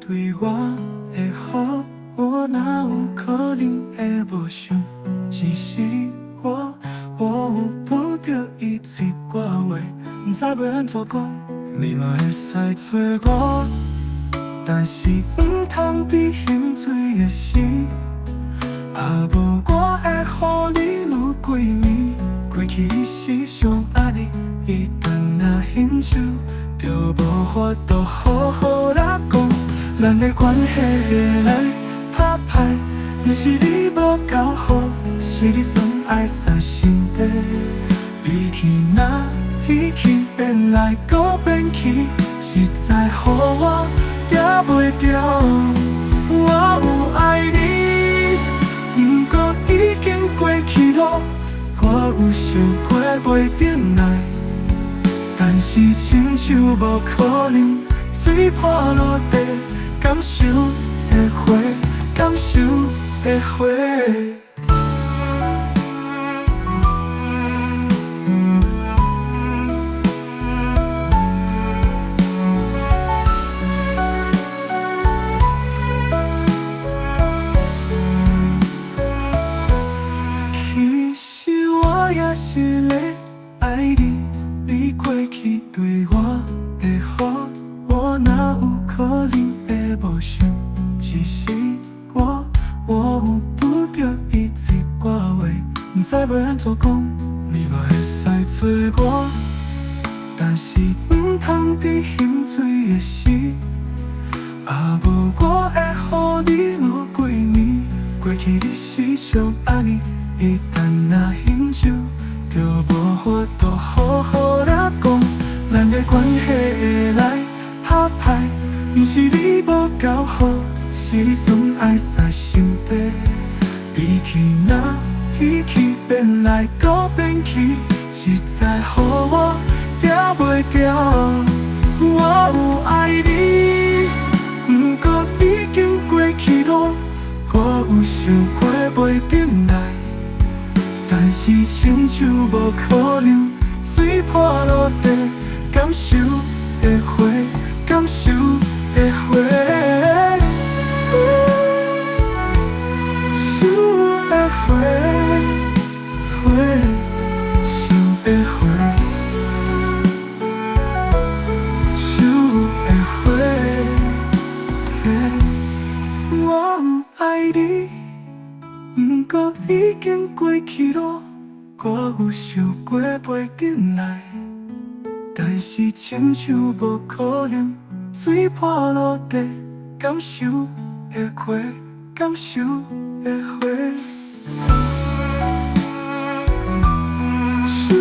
对我的好，我哪有可能会无想？只是我有不着伊一挂话，不知要安怎讲。你嘛会使找我，但是不通比啉水的时。啊无我会予你愈几年，过去是上爱你，一旦若欣赏，就无法度好好来讲。咱的关系会来拍歹，不是你无够好，是你算爱撒心底。比起那天气变来搁变去，实在予我抓袂住。我有爱你，不过已经过去咯。我有想过袂转来，但是亲像无可能，水破落地。感受的花，感受的花。其实我也是在爱你，你过去对我的好，我哪有可能会无想？只是我有不着伊一挂话，不知要安怎讲。你嘛会使找我，但是不通伫啉水的时。啊无我会予你愈几年，过去你是上爱你，一旦若欣赏，就无法度好好来讲。咱的关系会来拍歹，不是你无够好，是你算爱撒心底。比起那天气变来搁变去，实在予我抓袂住。我有爱你，不过已经过去咯。我有想过袂转来，但是亲像无可能，水破落地。感受的花，感受的花，想的花，花，想的花，想的花。我有爱你，不过已经过去咯。我有想过袂转来，但是亲像无可能，水破落地。感受的花，感受的花，想